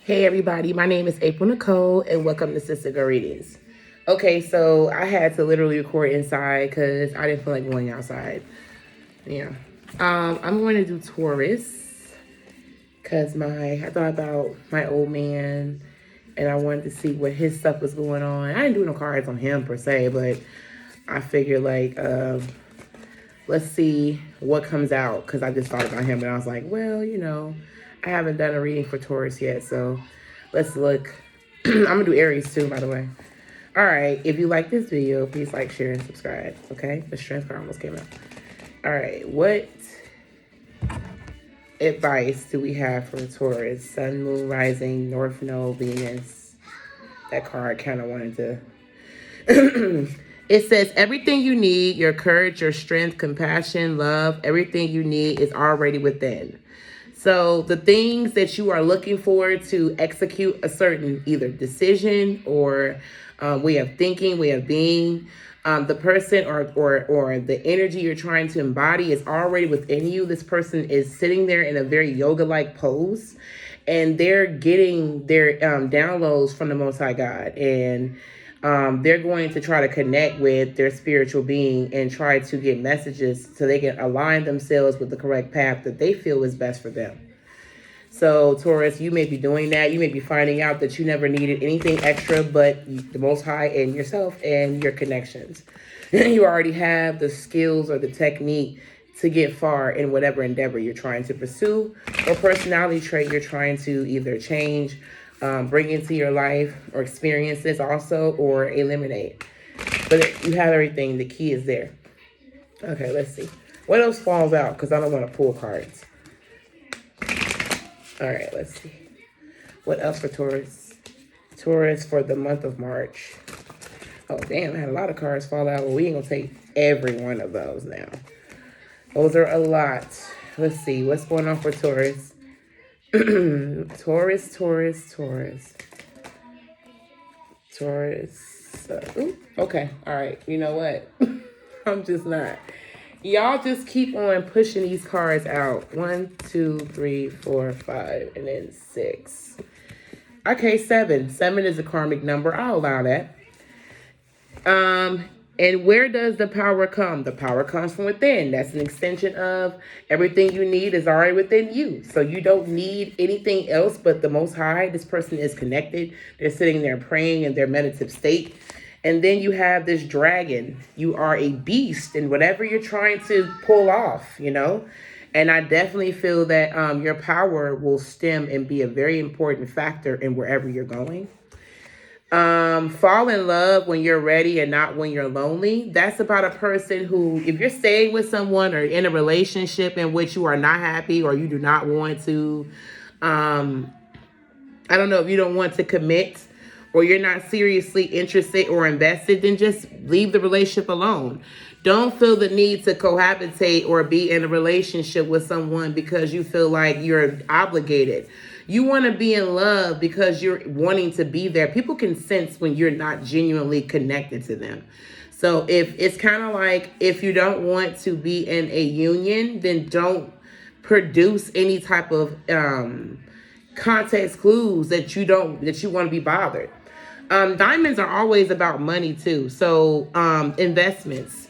Hey everybody, my name is April Nicole and welcome to Sister Girl Readings. Okay, so I had to literally record inside because I didn't feel like going outside. Yeah. I'm going to do Taurus because I thought about my old man and I wanted to see what his stuff was going on. I didn't do no cards on him per se, but I figured let's see what comes out because I just thought about him and I was like, well, I haven't done a reading for Taurus yet, so let's look. I'm gonna do Aries too, by the way. All right, if you like this video, please like, share, and subscribe, okay? The strength card almost came out. All right, what advice do we have for Taurus? Sun, Moon, Rising, North Node, Venus. That card kind of wanted to... It says, everything you need, your courage, your strength, compassion, love, everything you need is already within. So the things that you are looking for to execute a certain either decision or way of thinking, way of being, the person or the energy you're trying to embody is already within you. This person is sitting there in a very yoga-like pose, and they're getting their downloads from the Most High God, and they're going to try to connect with their spiritual being and try to get messages so they can align themselves with the correct path that they feel is best for them. So Taurus, you may be doing that. You may be finding out that you never needed anything extra but the Most High and yourself and your connections. You already have the skills or the technique to get far in whatever endeavor you're trying to pursue or personality trait you're trying to either change, bring into your life or experiences also, or eliminate. But you have everything. The key is there. Okay, let's see. What else falls out? Because I don't want to pull cards. All right, let's see. What else for Taurus? Taurus for the month of March. Oh, damn, I had a lot of cards fall out. Well, we ain't going to take every one of those now. Those are a lot. Let's see. What's going on for Taurus? Taurus. Okay. All right. You know what? I'm just not. Y'all just keep on pushing these cards out. 1, 2, 3, 4, 5, and then 6. Okay, 7. 7 is a karmic number. I'll allow that. And where does the power come? The power comes from within. That's an extension of everything you need is already within you. So you don't need anything else but the Most High. This person is connected. They're sitting there praying in their meditative state. And then you have this dragon. You are a beast in whatever you're trying to pull off, And I definitely feel that your power will stem and be a very important factor in wherever you're going. Fall in love when you're ready and not when you're lonely. That's about a person who, if you're staying with someone or in a relationship in which you are not happy or you do not want to, I don't know, if you don't want to commit or you're not seriously interested or invested, then just leave the relationship alone. Don't feel the need to cohabitate or be in a relationship with someone because you feel like you're obligated. You want to be in love because you're wanting to be there. People can sense when you're not genuinely connected to them. So if it's kind of like, if you don't want to be in a union, then don't produce any type of context clues that you want to be bothered. Diamonds are always about money too. So investments.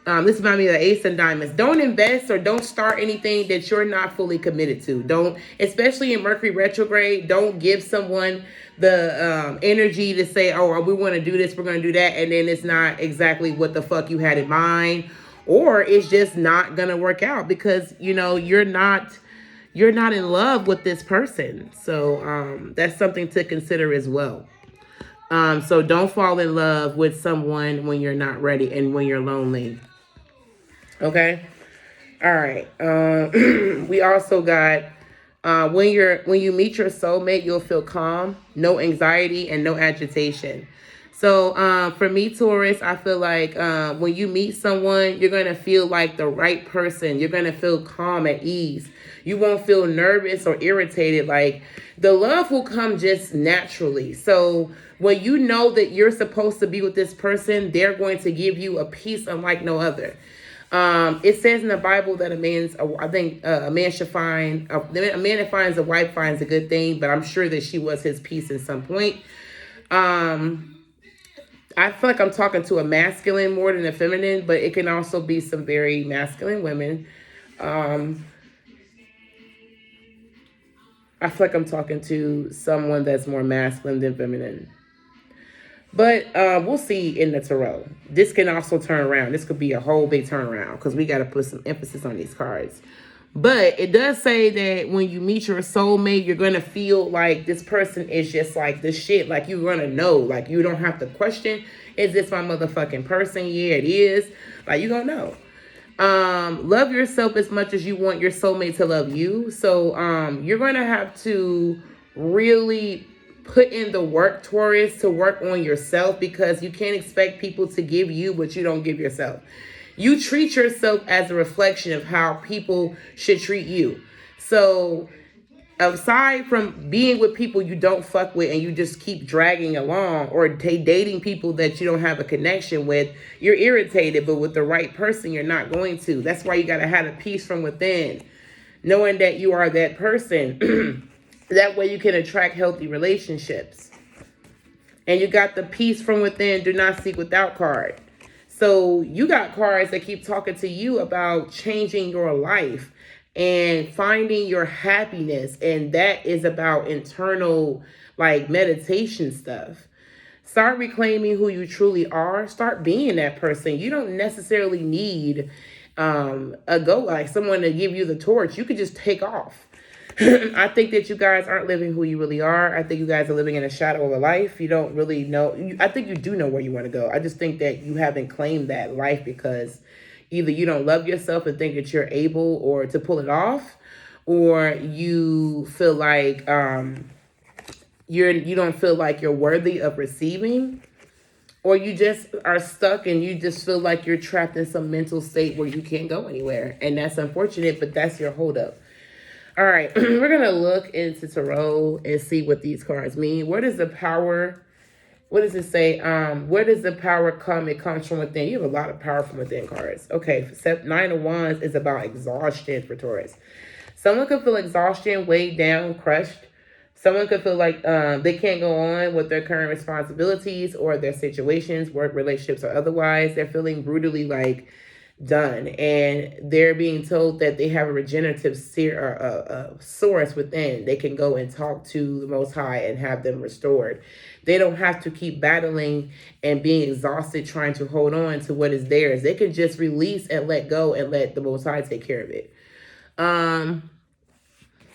This reminds me of the Ace and Diamonds. Don't invest or don't start anything that you're not fully committed to. Don't, especially in Mercury retrograde, don't give someone the energy to say, oh, we want to do this, we're going to do that, and then it's not exactly what the fuck you had in mind, or it's just not going to work out because, you're not in love with this person. So that's something to consider as well. So don't fall in love with someone when you're not ready and when you're lonely. Okay. All right. We also got when you meet your soulmate, you'll feel calm, no anxiety, and no agitation. So for me, Taurus, I feel like when you meet someone, you're gonna feel like the right person. You're gonna feel calm, at ease. You won't feel nervous or irritated. Like the love will come just naturally. So when you know that you're supposed to be with this person, they're going to give you a peace unlike no other. It says in the Bible that a man should find a man that finds a wife finds a good thing, but I'm sure that she was his piece at some point. I feel like I'm talking to a masculine more than a feminine, but it can also be some very masculine women. I feel like I'm talking to someone that's more masculine than feminine. But we'll see in the tarot. This can also turn around. This could be a whole big turnaround because we got to put some emphasis on these cards. But it does say that when you meet your soulmate, you're going to feel like this person is just like the shit. Like you're going to know. Like you don't have to question, is this my motherfucking person? Yeah, it is. Like you're going to know. Love yourself as much as you want your soulmate to love you. So you're going to have to really put in the work, Taurus, to work on yourself, because you can't expect people to give you what you don't give yourself. You treat yourself as a reflection of how people should treat you. So aside from being with people you don't fuck with and you just keep dragging along, or dating people that you don't have a connection with, you're irritated, but with the right person, you're not going to. That's why you got to have a peace from within, knowing that you are that person. That way you can attract healthy relationships. And you got the peace from within, do not seek without card. So you got cards that keep talking to you about changing your life and finding your happiness. And that is about internal, like, meditation stuff. Start reclaiming who you truly are. Start being that person. You don't necessarily need someone to give you the torch. You could just take off. I think that you guys aren't living who you really are. I think you guys are living in a shadow of a life. You don't really know. I think you do know where you want to go. I just think that you haven't claimed that life because either you don't love yourself and think that you're able or to pull it off, or you feel like you don't feel like you're worthy of receiving, or you just are stuck and you just feel like you're trapped in some mental state where you can't go anywhere. And that's unfortunate, but that's your holdup. All right, we're going to look into Tarot and see what these cards mean. Where does the power, what does it say? Where does the power come? It comes from within. You have a lot of power from within cards. Okay, Nine of Wands is about exhaustion for Taurus. Someone could feel exhaustion, weighed down, crushed. Someone could feel like they can't go on with their current responsibilities or their situations, work, relationships, or otherwise. They're feeling brutally like done, and they're being told that they have a regenerative source within. They can go and talk to the Most High and have them restored. They don't have to keep battling and being exhausted trying to hold on to what is theirs. They can just release and let go and let the Most High take care of it.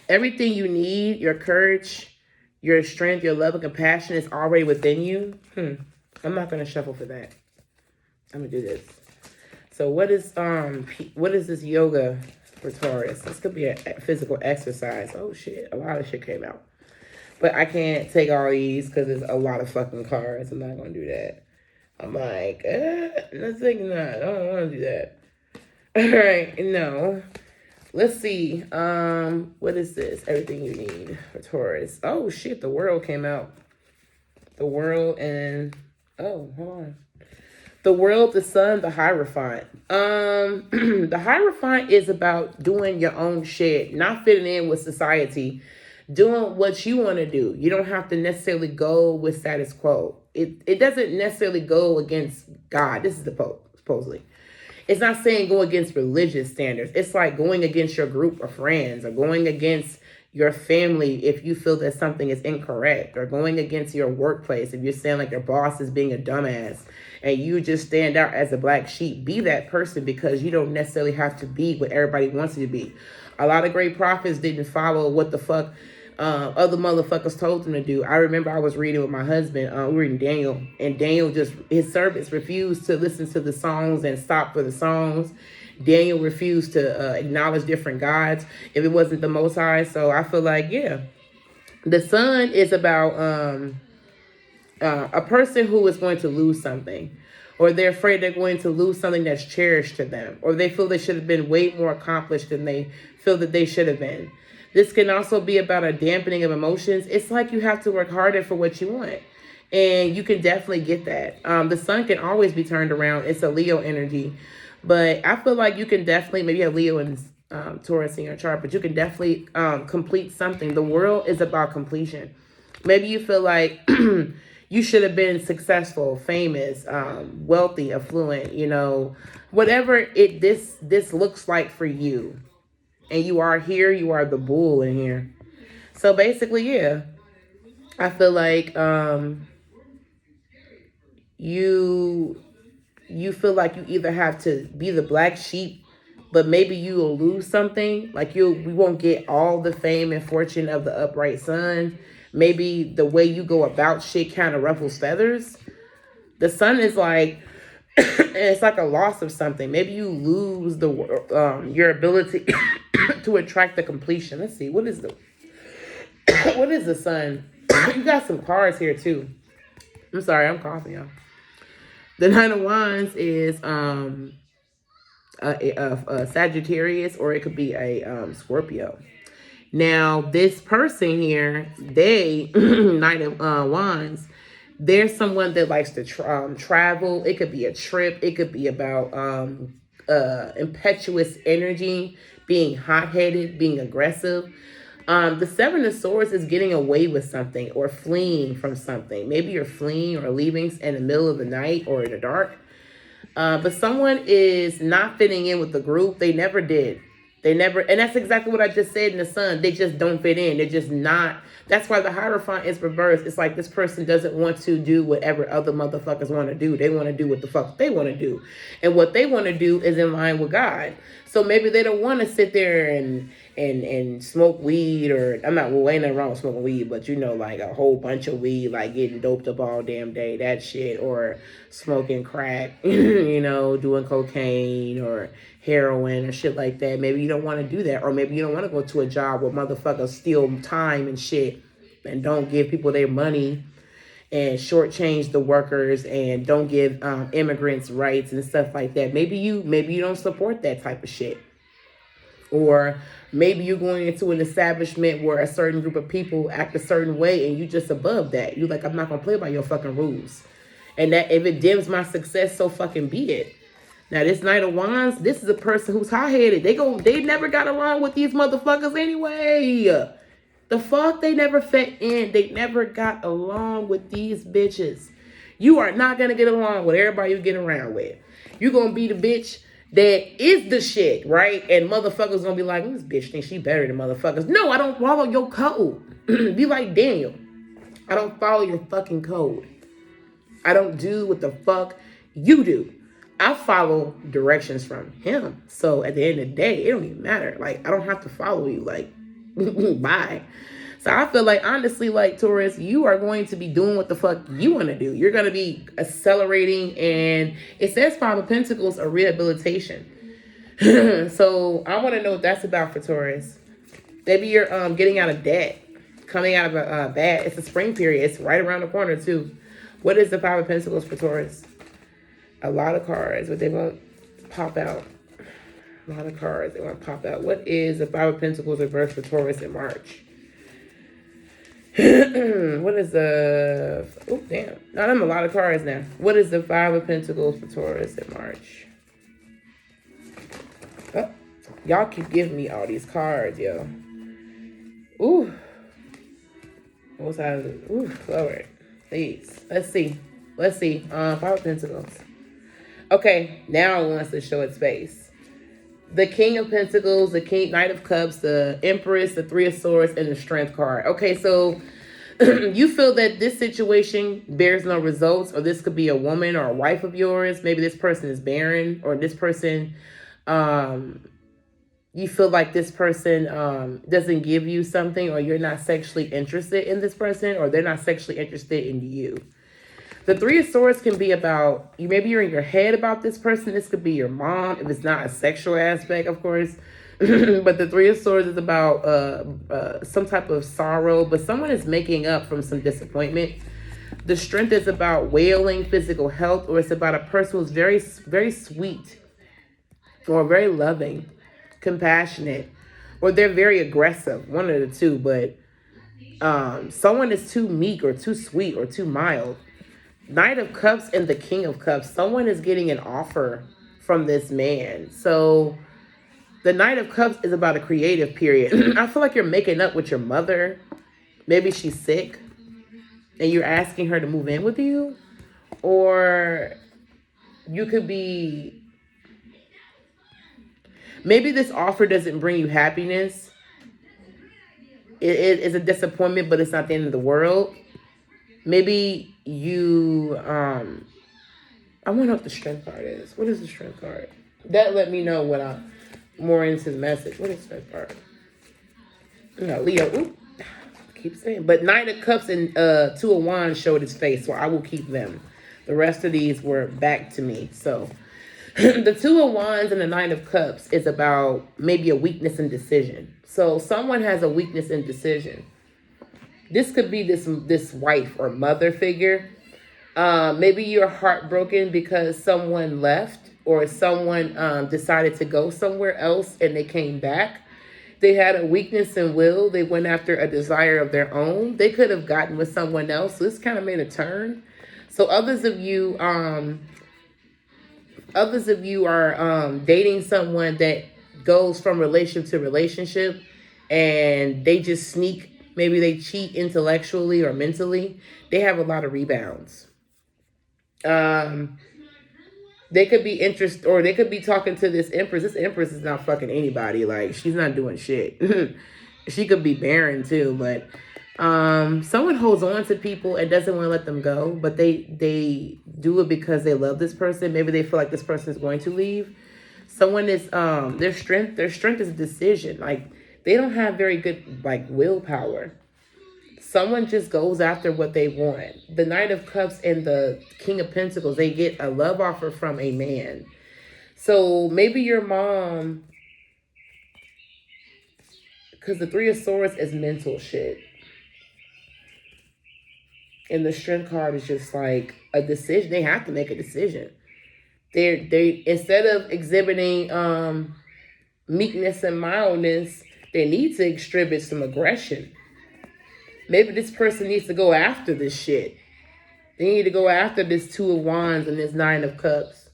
Everything you need, your courage, your strength, your love and compassion is already within you. I'm not going to shuffle for that. I'm going to do this. So what is this yoga for Taurus? This could be a physical exercise. Oh shit, a lot of shit came out. But I can't take all these because there's a lot of fucking cards. I'm not going to do that. I'm like, let's think not. I don't want to do that. All right, no. Let's see. What is this? Everything you need for Taurus. Oh shit, the World came out. The World and, oh, hold on. The World, the Sun, the Hierophant. The Hierophant is about doing your own shit, not fitting in with society, doing what you want to do. You don't have to necessarily go with status quo. It doesn't necessarily go against God. This is the Pope, supposedly. It's not saying go against religious standards. It's like going against your group of friends or going against your family if you feel that something is incorrect, or going against your workplace if you're saying like your boss is being a dumbass and you just stand out as a black sheep. Be that person, because you don't necessarily have to be what everybody wants you to be. A lot of great prophets didn't follow what the fuck other motherfuckers told them to do. I remember I was reading with my husband, we were reading Daniel, and Daniel his servants refused to listen to the songs and stop for the songs. Daniel refused to acknowledge different gods if it wasn't the Most High. So I feel like, yeah, the Sun is about a person who is going to lose something, or they're afraid they're going to lose something that's cherished to them, or they feel they should have been way more accomplished than they feel that they should have been. This can also be about a dampening of emotions. It's like you have to work harder for what you want. And you can definitely get that. The Sun can always be turned around. It's a Leo energy. But I feel like you can definitely, maybe you have Leo and Taurus in your chart, but you can definitely complete something. The world is about completion. Maybe you feel like you should have been successful, famous, wealthy, affluent, whatever this looks like for you. And you are here, you are the bull in here. So basically, yeah, I feel like you you feel like you either have to be the black sheep, but maybe you will lose something. Like we won't get all the fame and fortune of the upright sun. Maybe the way you go about shit kind of ruffles feathers. The sun is like, it's like a loss of something. Maybe you lose the your ability to attract the completion. Let's see, what is the what is the sun? You got some cards here too. I'm sorry, I'm coughing, y'all. The Nine of Wands is a Sagittarius, or it could be a Scorpio. Now, this person here, they Knight of Wands, there's someone that likes to travel. It could be a trip. It could be about impetuous energy, being hot-headed, being aggressive. The Seven of Swords is getting away with something or fleeing from something. Maybe you're fleeing or leaving in the middle of the night or in the dark. But someone is not fitting in with the group. They never did. They never, and that's exactly what I just said in the sun. They just don't fit in. They're just not. That's why the Hierophant is reversed. It's like this person doesn't want to do whatever other motherfuckers want to do. They want to do what the fuck they want to do. And what they want to do is in line with God. So maybe they don't want to sit there and smoke weed, or I'm not, well, ain't nothing wrong with smoking weed, but like a whole bunch of weed, like getting doped up all damn day, that shit, or smoking crack, doing cocaine or heroin or shit like that. Maybe you don't want to do that, or maybe you don't want to go to a job where motherfuckers steal time and shit and don't give people their money and shortchange the workers and don't give immigrants rights and stuff like that. Maybe you don't support that type of shit. Or maybe you're going into an establishment where a certain group of people act a certain way and you just above that. You like, I'm not going to play by your fucking rules. And that if it dims my success, so fucking be it. Now, this Knight of Wands, this is a person who's hot-headed. They never got along with these motherfuckers anyway. The fuck? They never fit in. They never got along with these bitches. You are not going to get along with everybody you get around with. You're going to be the bitch that is the shit, right? And motherfuckers going to be like, this bitch thinks she better than motherfuckers. No, I don't follow your code. Be like Daniel. I don't follow your fucking code. I don't do what the fuck you do. I follow directions from him. So at the end of the day, it don't even matter. Like, I don't have to follow you. Like, bye. So I feel like, honestly, like, Taurus, you are going to be doing what the fuck you want to do. You're going to be accelerating. And it says Five of Pentacles, a rehabilitation. So I want to know what that's about for Taurus. Maybe you're getting out of debt. Coming out of a bad. It's a spring period. It's right around the corner, too. What is the Five of Pentacles for Taurus? A lot of cards, but they won't pop out. A lot of cards, they won't pop out. What is the Five of Pentacles reversed for Taurus in March? What is the... Oh, damn. Now, I'm a lot of cards now. What is the Five of Pentacles for Taurus in March? Oh, y'all keep giving me all these cards, yo. Ooh. What was Ooh, Lord. Please. Let's see. Five of Pentacles. Okay, now it wants to show its face. The King of Pentacles, the Knight of Cups, the Empress, the Three of Swords, and the Strength card. Okay, so you feel that this situation bears no results, or this could be a woman or a wife of yours. Maybe this person is barren, or this person, you feel like this person doesn't give you something, or you're not sexually interested in this person, or they're not sexually interested in you. The Three of Swords can be about, maybe you're in your head about this person. This could be your mom, if it's not a sexual aspect, of course. But the Three of Swords is about some type of sorrow, but someone is making up from some disappointment. The Strength is about wailing, physical health, or it's about a person who's very, very sweet, or very loving, compassionate, or they're very aggressive, one of the two. But someone is too meek, or too sweet, or too mild. Knight of Cups and the King of Cups. Someone is getting an offer from this man. So the Knight of Cups is about a creative period. I feel like you're making up with your mother. Maybe she's sick and you're asking her to move in with you. Or you could be... maybe this offer doesn't bring you happiness. It is a disappointment, but it's not the end of the world. Maybe you... I want to know what the strength card is. What is the strength card? That let me know what I'm more into the message. What is the strength card? No, Leo. Ooh, I keep saying. But Knight of Cups and Two of Wands showed his face, so I will keep them. The rest of these were back to me. So the Two of Wands and the Knight of Cups is about maybe a weakness in decision. So someone has a weakness in decision. This could be this wife or mother figure. Maybe you're heartbroken because someone left or someone decided to go somewhere else and they came back. They had a weakness in will. They went after a desire of their own. They could have gotten with someone else. So this kind of made a turn. So others of you are dating someone that goes from relationship to relationship and they just sneak. Maybe they cheat intellectually or mentally. They have a lot of rebounds. They could be interested, or they could be talking to this Empress. This Empress is not fucking anybody. Like, she's not doing shit. She could be barren too, but someone holds on to people and doesn't want to let them go, but they do it because they love this person. Maybe they feel like this person is going to leave. Someone is their strength is a decision. Like, they don't have very good like willpower. Someone just goes after what they want. The Knight of Cups and the King of Pentacles, they get a love offer from a man. So maybe your mom, because the Three of Swords is mental shit. And the Strength card is just like a decision. They have to make a decision. They instead of exhibiting meekness and mildness, they need to exhibit some aggression. Maybe this person needs to go after this shit. They need to go after this Two of Wands and this Nine of Cups.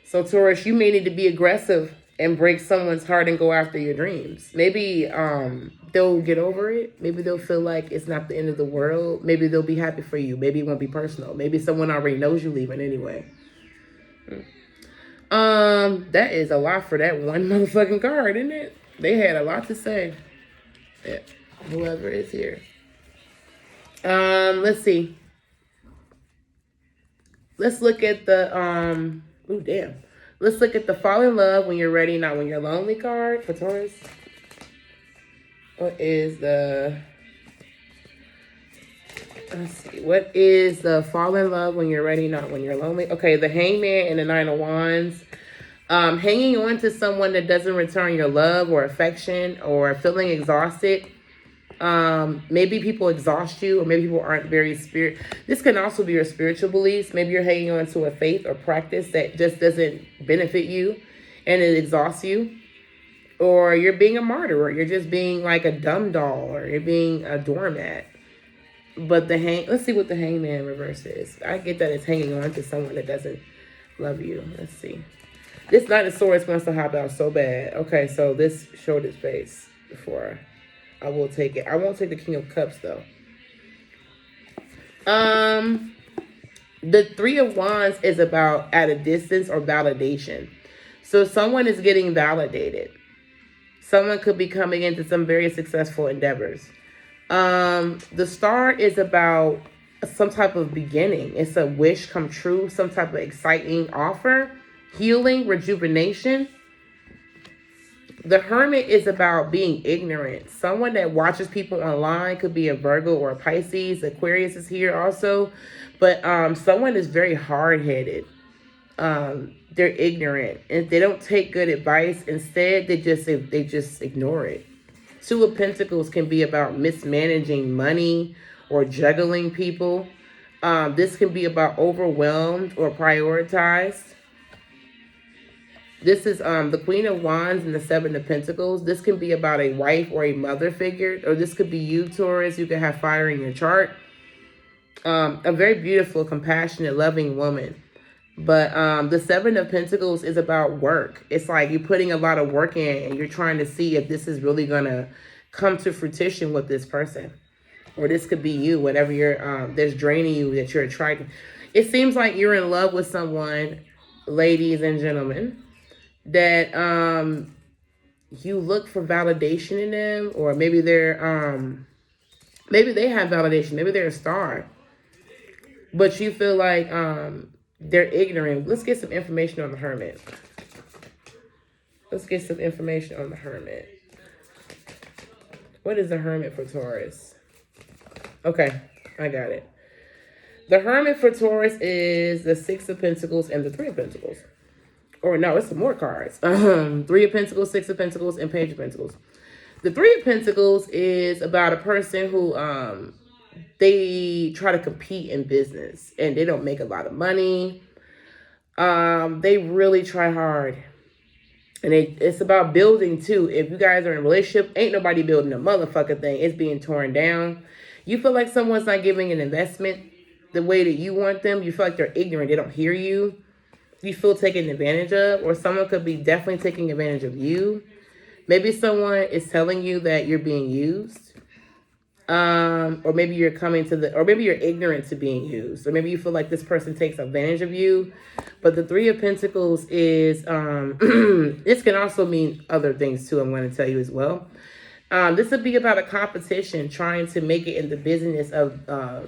So Taurus, you may need to be aggressive and break someone's heart and go after your dreams. Maybe they'll get over it. Maybe they'll feel like it's not the end of the world. Maybe they'll be happy for you. Maybe it won't be personal. Maybe someone already knows you leaving anyway. That is a lot for that one motherfucking card, isn't it? They had a lot to say. Yeah, whoever is here. Let's see. Let's look at the ooh, damn. Let's look at the fall in love when you're ready, not when you're lonely card for Taurus. What is the... let's see. What is the fall in love when you're ready, not when you're lonely? Okay, the Hangman and the Nine of Wands. Hanging on to someone that doesn't return your love or affection, or feeling exhausted. Maybe people exhaust you, or maybe people aren't very This can also be your spiritual beliefs. Maybe you're hanging on to a faith or practice that just doesn't benefit you and it exhausts you. Or you're being a martyr, or you're just being like a dumb doll, or you're being a doormat. But let's see what the Hangman reverse is. I get that it's hanging on to someone that doesn't love you. Let's see. This Knight of Swords wants to hop out so bad. Okay, so this showed its face before. I will take it. I won't take the King of Cups, though. The Three of Wands is about at a distance or validation. So someone is getting validated. Someone could be coming into some very successful endeavors. The Star is about some type of beginning. It's a wish come true, some type of exciting offer. Healing, rejuvenation. The Hermit is about being ignorant. Someone that watches people online, could be a Virgo or a Pisces. Aquarius is here also. But someone is very hard-headed. They're ignorant. And they don't take good advice. Instead, they just ignore it. Two of Pentacles can be about mismanaging money or juggling people. This can be about overwhelmed or prioritized. This is the Queen of Wands and the Seven of Pentacles. This can be about a wife or a mother figure. Or this could be you, Taurus. You can have fire in your chart. A very beautiful, compassionate, loving woman. But the Seven of Pentacles is about work. It's like you're putting a lot of work in and you're trying to see if this is really going to come to fruition with this person. Or this could be you, whatever you're, that's draining you, that you're attracted. It seems like you're in love with someone, ladies and gentlemen, that you look for validation in them, or maybe maybe they have validation, maybe they're a star, but you feel like they're ignorant. Let's get some information on the Hermit. Let's get some information on the Hermit. What is the Hermit for Taurus? Okay, I got it. The Hermit for Taurus is the Six of Pentacles and the Three of Pentacles. Or no, it's some more cards. Three of Pentacles, Six of Pentacles, and Page of Pentacles. The Three of Pentacles is about a person who they try to compete in business and they don't make a lot of money. They really try hard. And it's about building too. If you guys are in a relationship, ain't nobody building a motherfucking thing. It's being torn down. You feel like someone's not giving an investment the way that you want them. You feel like they're ignorant. They don't hear you. You feel taken advantage of, or someone could be definitely taking advantage of you. Maybe someone is telling you that you're being used. Or maybe you're or maybe you're ignorant to being used. Or maybe you feel like this person takes advantage of you. But the Three of Pentacles is, this can also mean other things too, I'm going to tell you as well. This would be about a competition trying to make it in the business of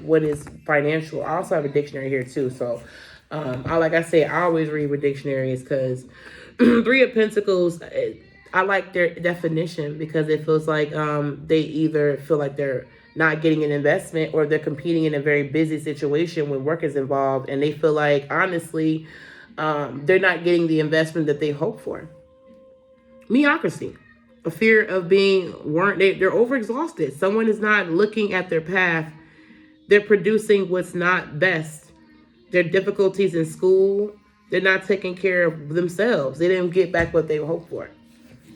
what is financial. I also have a dictionary here too. So, like I say, I always read with dictionaries because Three of Pentacles, I like their definition because it feels like they either feel like they're not getting an investment or they're competing in a very busy situation when work is involved. And they feel like, honestly, they're not getting the investment that they hope for. Mediocrity. A fear of being they're overexhausted. Someone is not looking at their path. They're producing what's not best. Their difficulties in school, they're not taking care of themselves. They didn't get back what they hoped for.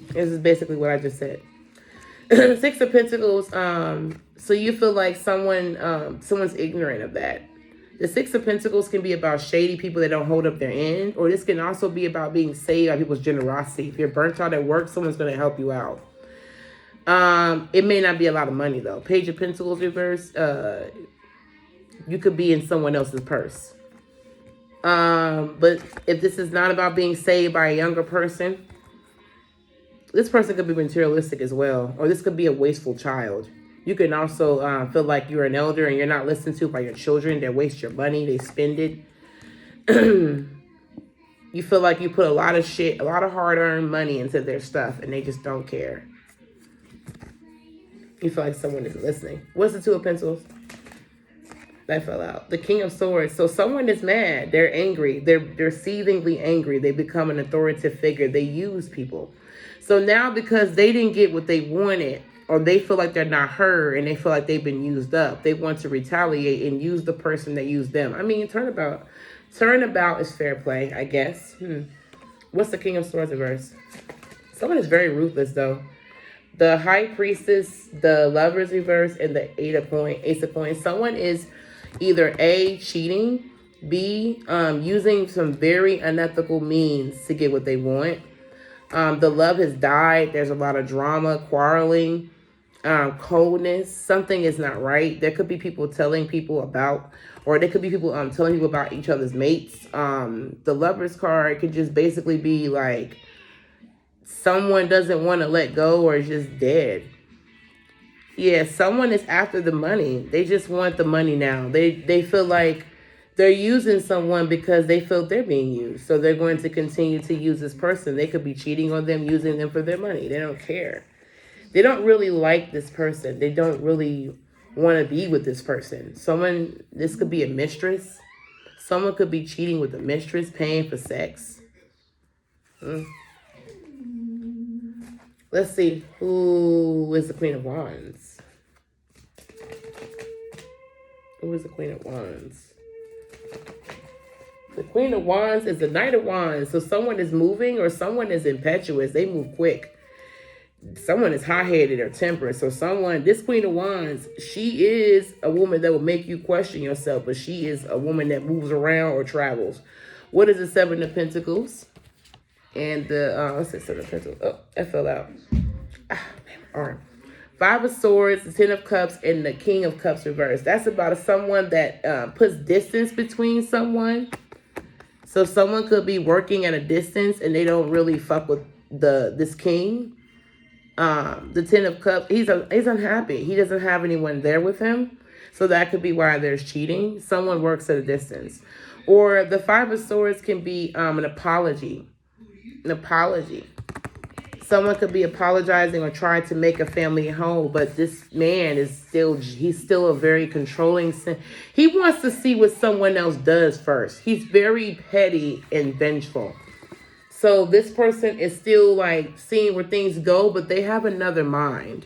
This is basically what I just said. Six of Pentacles, so you feel like someone's ignorant of that. The Six of Pentacles can be about shady people that don't hold up their end, or this can also be about being saved by people's generosity. If you're burnt out at work, someone's going to help you out. It may not be a lot of money, though. Page of Pentacles reverse, you could be in someone else's purse. But if this is not about being saved by a younger person, this person could be materialistic as well, or this could be a wasteful child. You can also feel like you're an elder and you're not listened to by your children. They waste your money. They spend it. You feel like you put a lot of hard-earned money into their stuff and they just don't care. You feel like someone is listening. What's the Two of Pentacles? That fell out. The King of Swords. So someone is mad. They're angry. They're seethingly angry. They become an authoritative figure. They use people. So now because they didn't get what they wanted, or they feel like they're not heard and they feel like they've been used up, they want to retaliate and use the person that used them. I mean, turnabout is fair play, I guess. What's the King of Swords reverse? Someone is very ruthless, though. The High Priestess, the Lovers reverse, and the Ace of Coins. Someone is either A, cheating, B, using some very unethical means to get what they want. The love has died. There's a lot of drama, quarreling, coldness. Something is not right. There could be people telling people about, or there could be people telling people about each other's mates. The Lover's card could just basically be like someone doesn't want to let go or is just dead. Yeah, someone is after the money. They just want the money now. They feel like they're using someone because they feel they're being used. So they're going to continue to use this person. They could be cheating on them, using them for their money. They don't care. They don't really like this person. They don't really want to be with this person. This could be a mistress. Someone could be cheating with a mistress, paying for sex. Let's see. Who is the Queen of Wands? Who is the Queen of Wands? The Queen of Wands is the Knight of Wands. So someone is moving or someone is impetuous. They move quick. someone is hot-headed or temperate. So this Queen of Wands, she is a woman that will make you question yourself, but she is a woman that moves around or travels. What is the Seven of Pentacles? And the, let's say Seven of Pentacles. Oh, that fell out. Ah, man, my arm. Five of Swords, the Ten of Cups, and the King of Cups reversed. That's about someone that puts distance between someone. So someone could be working at a distance and they don't really fuck with this king. The Ten of Cups, he's unhappy. He doesn't have anyone there with him. So that could be why there's cheating. Someone works at a distance. Or the Five of Swords can be an apology. An apology. Someone could be apologizing or trying to make a family whole, but this man he's still a very controlling. He wants to see what someone else does first. He's very petty and vengeful. So this person is still like seeing where things go, but they have another mind.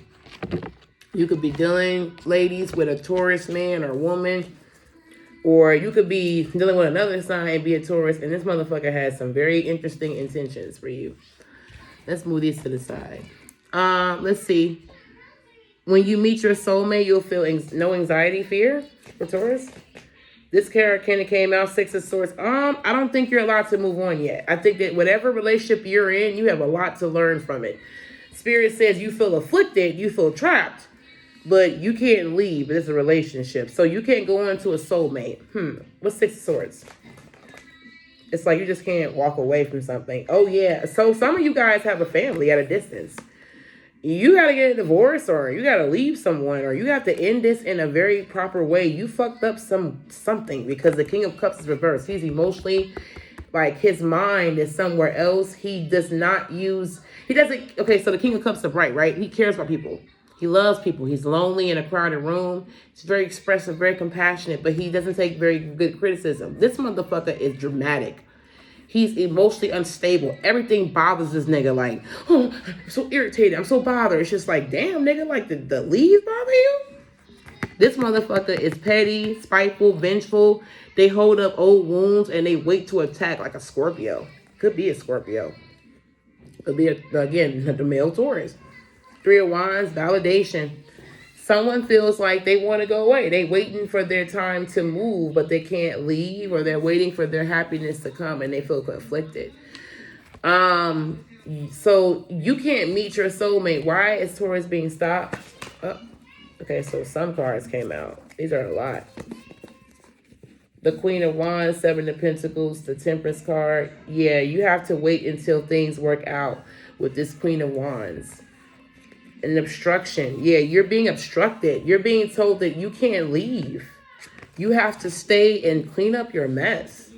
You could be dealing, ladies, with a Taurus man or woman, or you could be dealing with another sign and be a Taurus, and this motherfucker has some very interesting intentions for you. Let's move these to the side. Let's see. When you meet your soulmate, you'll feel no anxiety, fear for Taurus. This character kind of came out, Six of Swords. I don't think you're allowed to move on yet. I think that whatever relationship you're in, you have a lot to learn from it. Spirit says you feel afflicted, you feel trapped, but you can't leave. It's a relationship. So you can't go into a soulmate. What's Six of Swords? It's like you just can't walk away from something. Oh, yeah. So some of you guys have a family at a distance. You got to get a divorce, or you got to leave someone, or you have to end this in a very proper way. You fucked up something, because the King of Cups is reversed. He's emotionally, like, his mind is somewhere else. He doesn't, okay, so the King of Cups is right? He cares about people. He loves people. He's lonely in a crowded room. He's very expressive, very compassionate, but he doesn't take very good criticism. This motherfucker is dramatic. He's emotionally unstable. Everything bothers this nigga. Like, oh, I'm so irritated. I'm so bothered. It's just like, damn, nigga, like the leaves bother you? This motherfucker is petty, spiteful, vengeful. They hold up old wounds and they wait to attack like a Scorpio. Could be a Scorpio. Could be, again, the male Taurus. Three of Wands, validation. Someone feels like they want to go away. They waiting for their time to move, but they can't leave, or they're waiting for their happiness to come and they feel conflicted. So you can't meet your soulmate. Why is Taurus being stopped? Oh, okay, so some cards came out. These are a lot. The Queen of Wands, Seven of Pentacles, the Temperance card. Yeah, you have to wait until things work out with this Queen of Wands. An obstruction. Yeah, you're being obstructed. You're being told that you can't leave. You have to stay and clean up your mess.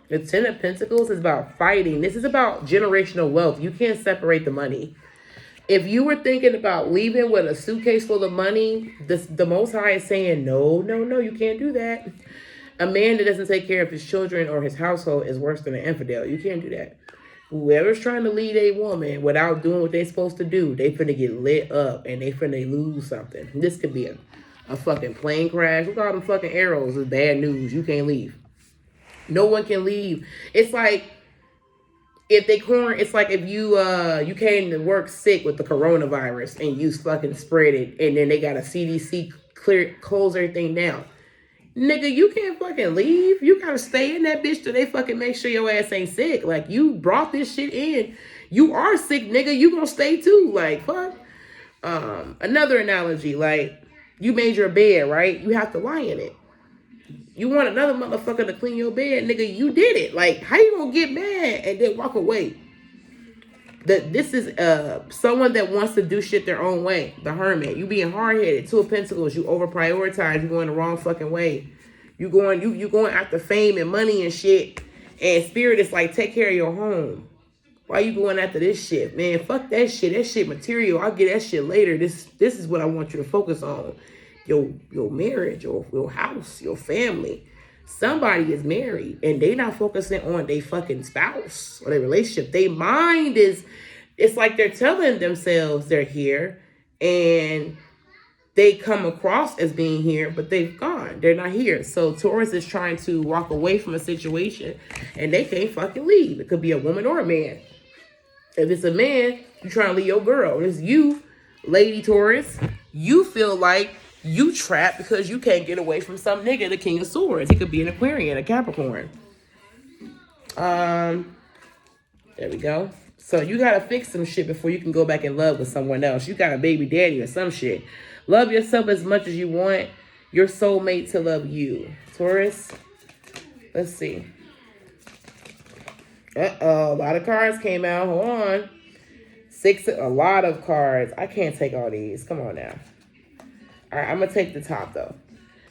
The Ten of Pentacles is about fighting. This is about generational wealth. You can't separate the money. If you were thinking about leaving with a suitcase full of money, the Most High is saying, no, you can't do that. A man that doesn't take care of his children or his household is worse than an infidel. You can't do that. Whoever's trying to lead a woman without doing what they're supposed to do, they finna get lit up and they finna lose something. This could be a fucking plane crash. Look at all them fucking arrows. It's bad news. You can't leave. No one can leave. It's like if you came to work sick with the coronavirus and you fucking spread it, and then they got a CDC close everything down. Nigga, you can't fucking leave. You gotta stay in that bitch till they fucking make sure your ass ain't sick. Like, you brought this shit in. You are sick, nigga. You gonna stay too. Like, fuck. Another analogy, like, you made your bed, right? You have to lie in it. You want another motherfucker to clean your bed, nigga, you did it. Like, how you gonna get mad and then walk away? This is someone that wants to do shit their own way. The Hermit. You being hard-headed. Two of Pentacles. You over-prioritize. You going the wrong fucking way. You going after fame and money and shit. And Spirit is like, take care of your home. Why you going after this shit? Man, fuck that shit. That shit material. I'll get that shit later. This is what I want you to focus on. Your marriage, your house, your family. Somebody is married and they not focusing on their fucking spouse or their relationship. Their mind it's like they're telling themselves they're here and they come across as being here, but they've gone. They're not here. So Taurus is trying to walk away from a situation and they can't fucking leave. It could be a woman or a man. If it's a man, you trying to leave your girl. If it's you, Lady Taurus, you feel like you trapped because you can't get away from some nigga, the King of Swords. He could be an Aquarian, a Capricorn. There we go. So you gotta fix some shit before you can go back in love with someone else. You got a baby daddy or some shit. Love yourself as much as you want your soulmate to love you. Taurus, let's see. Uh-oh, a lot of cards came out. Hold on. A lot of cards. I can't take all these. Come on now. All right, I'm going to take the top, though.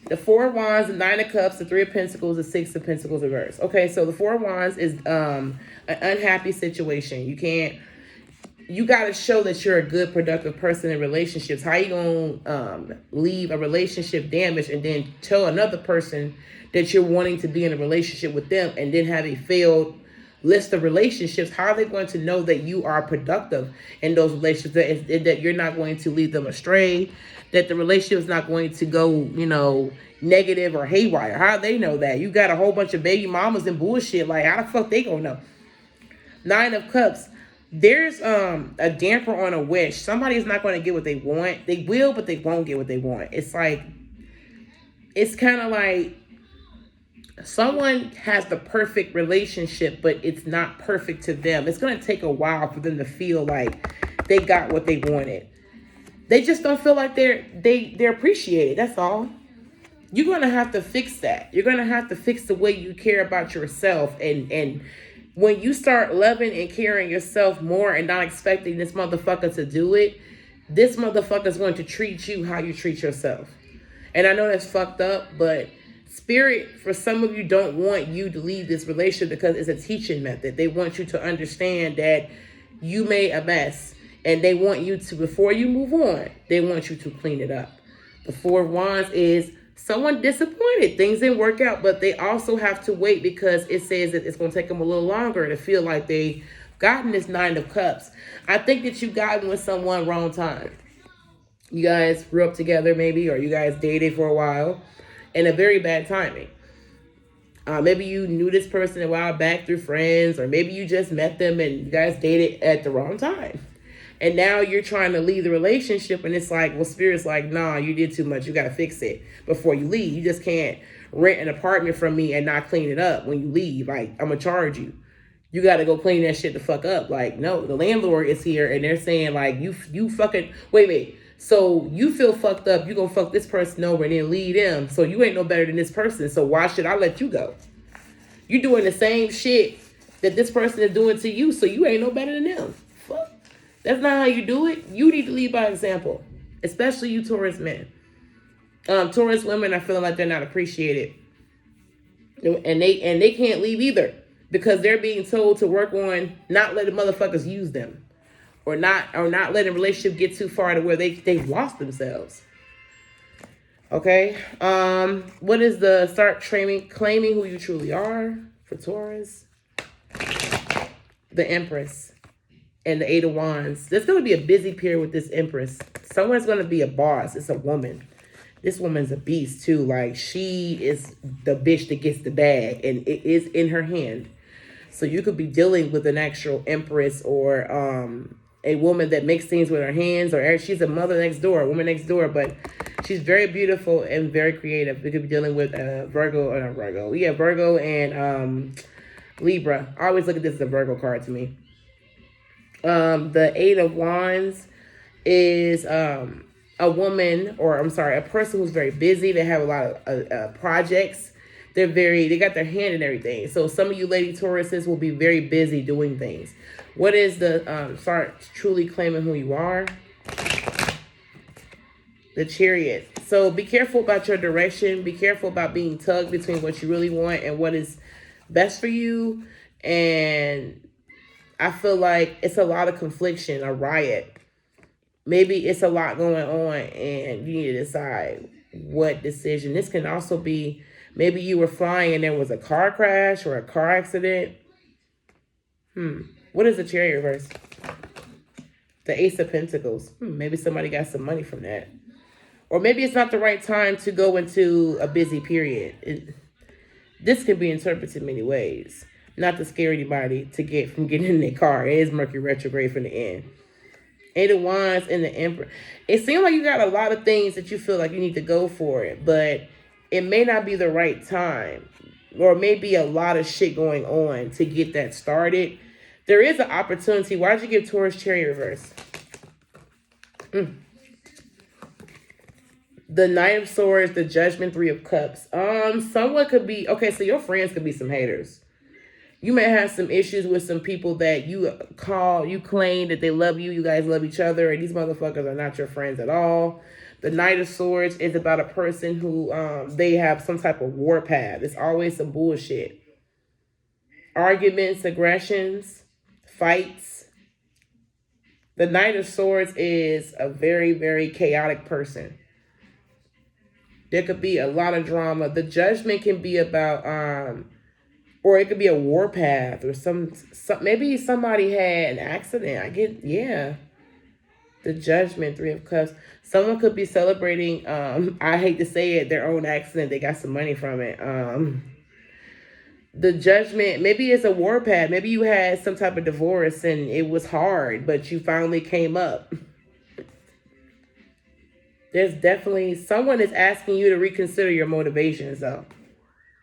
The Four of Wands, the Nine of Cups, the Three of Pentacles, the Six of Pentacles reverse. Okay, so the Four of Wands is an unhappy situation. You got to show that you're a good, productive person in relationships. How you going to leave a relationship damaged and then tell another person that you're wanting to be in a relationship with them and then have a failed list of relationships? How are they going to know that you are productive in those relationships, that you're not going to lead them astray, that the relationship is not going to go, negative or haywire? How do they know that? You got a whole bunch of baby mamas and bullshit. Like, how the fuck they gonna know? Nine of Cups. There's a damper on a wish. Somebody's not going to get what they want. They will, but they won't get what they want. It's kind of like someone has the perfect relationship, but it's not perfect to them. It's going to take a while for them to feel like they got what they wanted. They just don't feel like they're appreciated. That's all. You're going to have to fix that. You're going to have to fix the way you care about yourself. And when you start loving and caring yourself more and not expecting this motherfucker to do it, this motherfucker is going to treat you how you treat yourself. And I know that's fucked up, but Spirit, for some of you, don't want you to leave this relationship because it's a teaching method. They want you to understand that you made a mess, and they want you to, before you move on, they want you to clean it up. The Four of Wands is someone disappointed. Things didn't work out, but they also have to wait because it says that it's going to take them a little longer to feel like they gotten this Nine of Cups. I think that you gotten with someone wrong time. You guys grew up together maybe, or you guys dated for a while, and a very bad timing. Maybe you knew this person a while back through friends, or maybe you just met them and you guys dated at the wrong time. And now you're trying to leave the relationship, and it's like, well, Spirit's like, nah, you did too much. You got to fix it before you leave. You just can't rent an apartment from me and not clean it up when you leave. Like, I'm going to charge you. You got to go clean that shit the fuck up. Like, no, the landlord is here, and they're saying, like, you fucking, wait. So you feel fucked up. You going to fuck this person over and then leave them. So you ain't no better than this person. So why should I let you go? You doing the same shit that this person is doing to you. So you ain't no better than them. Fuck. That's not how you do it. You need to lead by example. Especially you Taurus men. Taurus women are feeling like they're not appreciated. And they can't leave either. Because they're being told to work on not letting motherfuckers use them. Or not letting a relationship get too far to where they've lost themselves. Okay. What is the start claiming who you truly are for Taurus? The Empress and the Eight of Wands. There's going to be a busy period with this Empress. Someone's going to be a boss. It's a woman. This woman's a beast too. Like, she is the bitch that gets the bag, and it is in her hand. So you could be dealing with an actual Empress, or a woman that makes things with her hands, or she's a mother next door, a woman next door, but she's very beautiful and very creative. We could be dealing with Virgo and Libra. I always look at this as a Virgo card to me. The Eight of Wands is a person who's very busy. They have a lot of projects. They got their hand in everything. So some of you Lady Tauruses will be very busy doing things. What is the start truly claiming who you are? The Chariot. So be careful about your direction. Be careful about being tugged between what you really want and what is best for you. And I feel like it's a lot of confliction, a riot. Maybe it's a lot going on and you need to decide what decision. This can also be, maybe you were flying and there was a car crash or a car accident. What is the Chariot reverse? The Ace of Pentacles. Maybe somebody got some money from that. Or maybe it's not the right time to go into a busy period. This can be interpreted many ways. not to scare anybody to get from getting in their car. It is Mercury retrograde from the end. Eight of Wands and the Emperor. It seems like you got a lot of things that you feel like you need to go for it, but it may not be the right time, or maybe a lot of shit going on to get that started. There is an opportunity. Why'd you give Taurus Chariot reverse? The Knight of Swords, the Judgment, Three of Cups. Someone could be, okay, so your friends could be some haters. You may have some issues with some people that you claim that they love you. You guys love each other, and these motherfuckers are not your friends at all. The Knight of Swords is about a person who, they have some type of warpath. It's always some bullshit. Arguments, aggressions, fights. The Knight of Swords is a very, very chaotic person. There could be a lot of drama. The Judgment can be about, or it could be a warpath or some maybe somebody had an accident. Yeah. The Judgment, Three of Cups. Someone could be celebrating, I hate to say it, their own accident. They got some money from it. The Judgment, maybe it's a warpath. Maybe you had some type of divorce and it was hard, but you finally came up. There's definitely, someone is asking you to reconsider your motivations, though.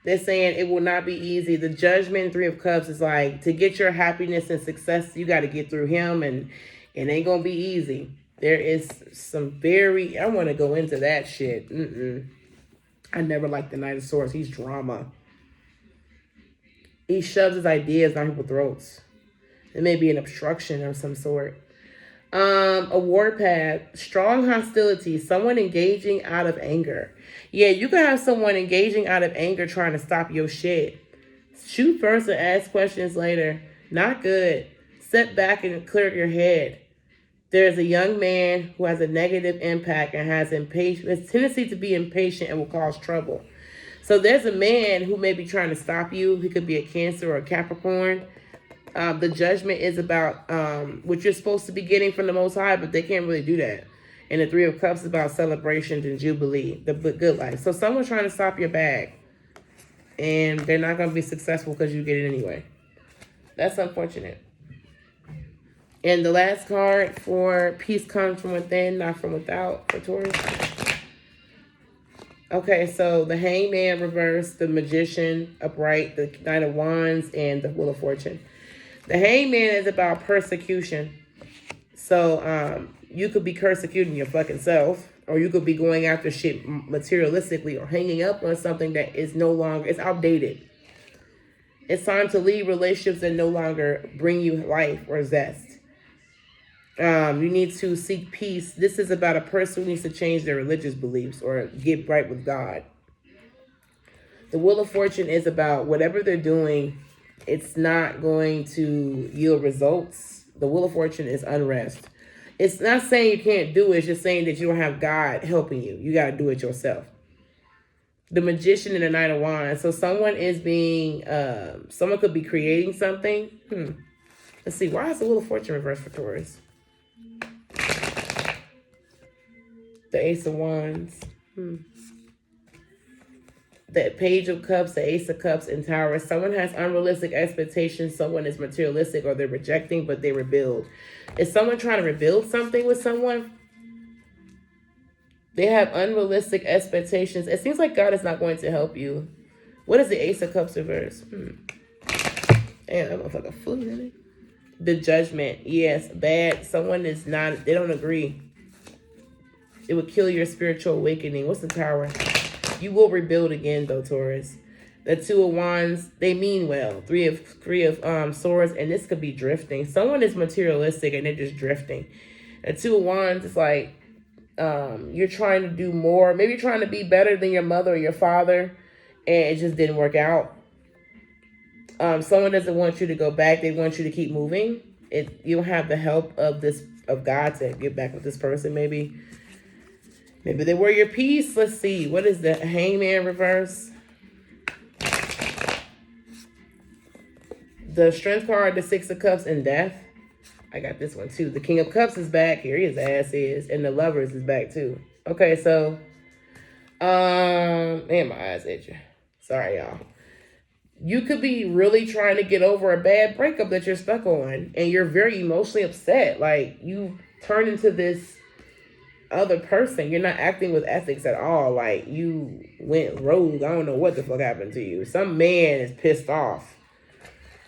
They're saying it will not be easy. The Judgment, Three of Cups is like, to get your happiness and success, you got to get through him, and it ain't going to be easy. There is some very, I want to go into that shit. I never liked the Knight of Swords. He's drama. He shoves his ideas down people's throats. It may be an obstruction of some sort. A warpath, strong hostility, someone engaging out of anger. Yeah, you can have someone engaging out of anger trying to stop your shit. Shoot first and ask questions later. Not good. Sit back and clear your head. There's a young man who has a negative impact and has a tendency to be impatient and will cause trouble. So there's a man who may be trying to stop you. He could be a Cancer or a Capricorn. The Judgment is about what you're supposed to be getting from the Most High, but they can't really do that. And the Three of Cups is about celebrations and jubilee, the good life. So someone's trying to stop your bag, and they're not going to be successful because you get it anyway. That's unfortunate. And the last card for peace comes from within, not from without, for Taurus. Okay, so the Hangman reverse, the Magician upright, the Knight of Wands, and the Wheel of Fortune. The Hangman is about persecution. So you could be persecuting your fucking self, or you could be going after shit materialistically, or hanging up on something that is no longer, it's outdated. It's time to leave relationships that no longer bring you life or zest. You need to seek peace. This is about a person who needs to change their religious beliefs or get right with God. The Wheel of Fortune is about whatever they're doing, it's not going to yield results. The Wheel of Fortune is unrest. It's not saying you can't do it. It's just saying that you don't have God helping you. You got to do it yourself. The Magician and the Knight of Wands. So someone is being, someone could be creating something. Let's see. Why is the Wheel of Fortune reversed for Taurus? The Ace of Wands. The Page of Cups, the Ace of Cups, and Taurus. Someone has unrealistic expectations. Someone is materialistic, or they're rejecting, but they rebuild. Is someone trying to rebuild something with someone? They have unrealistic expectations. It seems like God is not going to help you. What is the Ace of Cups reverse? Damn, that motherfucker flew, isn't it? The Judgment. Yes, bad. Someone is not, they don't agree. It would kill your spiritual awakening. What's the Tower? You will rebuild again, though, Taurus. The Two of Wands, they mean well. Three of Swords, and this could be drifting. Someone is materialistic and they're just drifting. The Two of Wands is like, you're trying to do more. Maybe you're trying to be better than your mother or your father, and it just didn't work out. Someone doesn't want you to go back. They want you to keep moving. You don't have the help of God to get back with this person, maybe. Maybe they were your peace. Let's see. What is the Hangman reverse? The Strength card, the Six of Cups, and Death. I got this one too. The King of Cups is back. Here his ass is. And the Lovers is back too. Okay, so man, my eyes itching. Sorry, y'all. You could be really trying to get over a bad breakup that you're stuck on, and you're very emotionally upset. Like, you turn into this other person. You're not acting with ethics at all. Like, you went rogue. I don't know what the fuck happened to you. Some man is pissed off.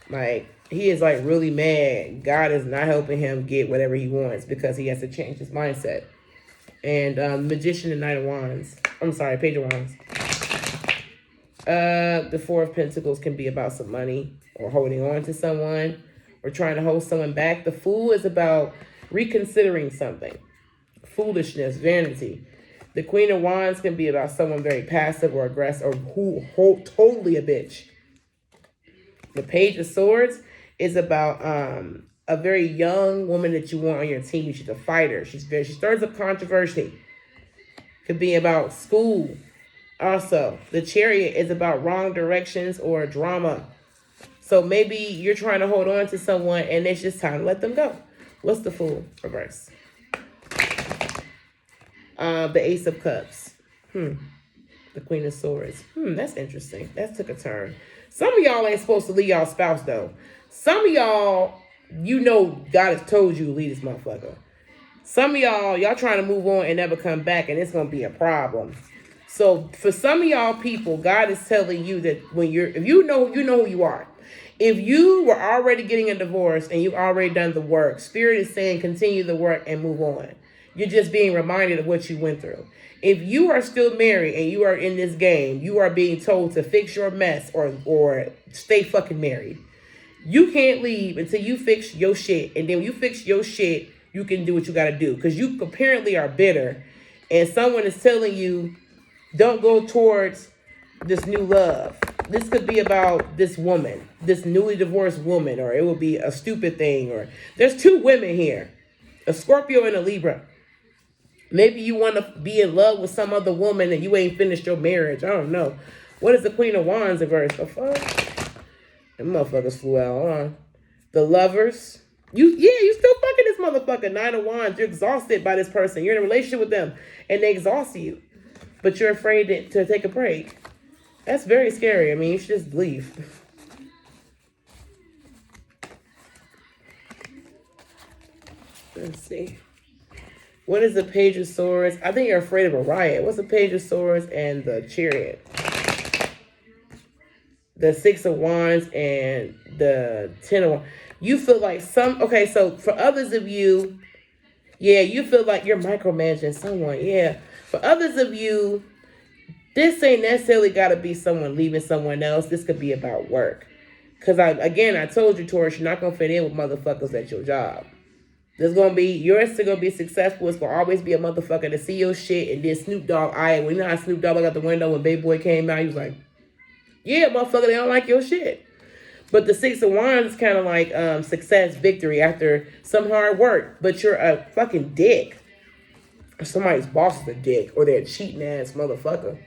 Like, he is like really mad. God is not helping him get whatever he wants because he has to change his mindset. And Magician and Knight of Wands. I'm sorry, Page of Wands. The Four of Pentacles can be about some money or holding on to someone or trying to hold someone back. The Fool is about reconsidering something. Foolishness, vanity. The Queen of Wands can be about someone very passive or aggressive or who totally a bitch. The Page of Swords is about a very young woman that you want on your team. She's a fighter. She stirs up controversy. Could be about school. Also, the Chariot is about wrong directions or drama. So maybe you're trying to hold on to someone and it's just time to let them go. What's the Fool reverse? The Ace of Cups. The Queen of Swords. That's interesting. That took a turn. Some of y'all ain't supposed to leave y'all spouse, though. Some of y'all, you know God has told you to leave this motherfucker. Some of y'all trying to move on and never come back, and it's going to be a problem. So for some of y'all people, God is telling you that if you know who you are. If you were already getting a divorce and you've already done the work, Spirit is saying continue the work and move on. You're just being reminded of what you went through. If you are still married and you are in this game, you are being told to fix your mess or stay fucking married. You can't leave until you fix your shit. And then when you fix your shit, you can do what you got to do. Because you apparently are bitter. And someone is telling you, don't go towards this new love. This could be about this woman, this newly divorced woman, or it will be a stupid thing. Or there's two women here, a Scorpio and a Libra. Maybe you want to be in love with some other woman and you ain't finished your marriage. I don't know. What is the Queen of Wands reverse? The fuck? Them motherfuckers flew out. Hold on. The Lovers. You still fucking this motherfucker. Nine of Wands. You're exhausted by this person. You're in a relationship with them and they exhaust you. But you're afraid to take a break. That's very scary. I mean, you should just leave. Let's see. What is the Page of Swords? I think you're afraid of a riot. What's the Page of Swords and the Chariot? The Six of Wands and the Ten of Wands. You feel like okay, so for others of you, yeah, you feel like you're micromanaging someone. Yeah. For others of you, this ain't necessarily got to be someone leaving someone else. This could be about work. Because I told you, Taurus, you're not going to fit in with motherfuckers at your job. There's going to be, you're still going to be successful. It's going to always be a motherfucker to see your shit. And then Snoop Dogg, when you know how Snoop Dogg looked out the window when Baby Boy came out, he was like, yeah, motherfucker, they don't like your shit. But the Six of Wands is kind of like success, victory after some hard work. But you're a fucking dick. Or somebody's boss is a dick. Or they're a cheating ass motherfucker.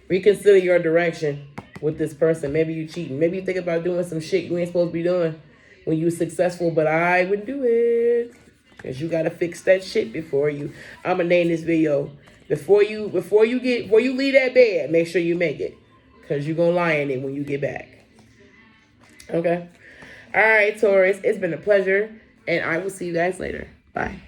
Reconsider your direction with this person. Maybe you cheating. Maybe you think about doing some shit you ain't supposed to be doing when you're successful, but I wouldn't do it. Because you got to fix that shit before you. I'm going to name this video. Before you leave that bed, make sure you make it. Because you're going to lie in it when you get back. Okay? All right, Taurus. It's been a pleasure. And I will see you guys later. Bye.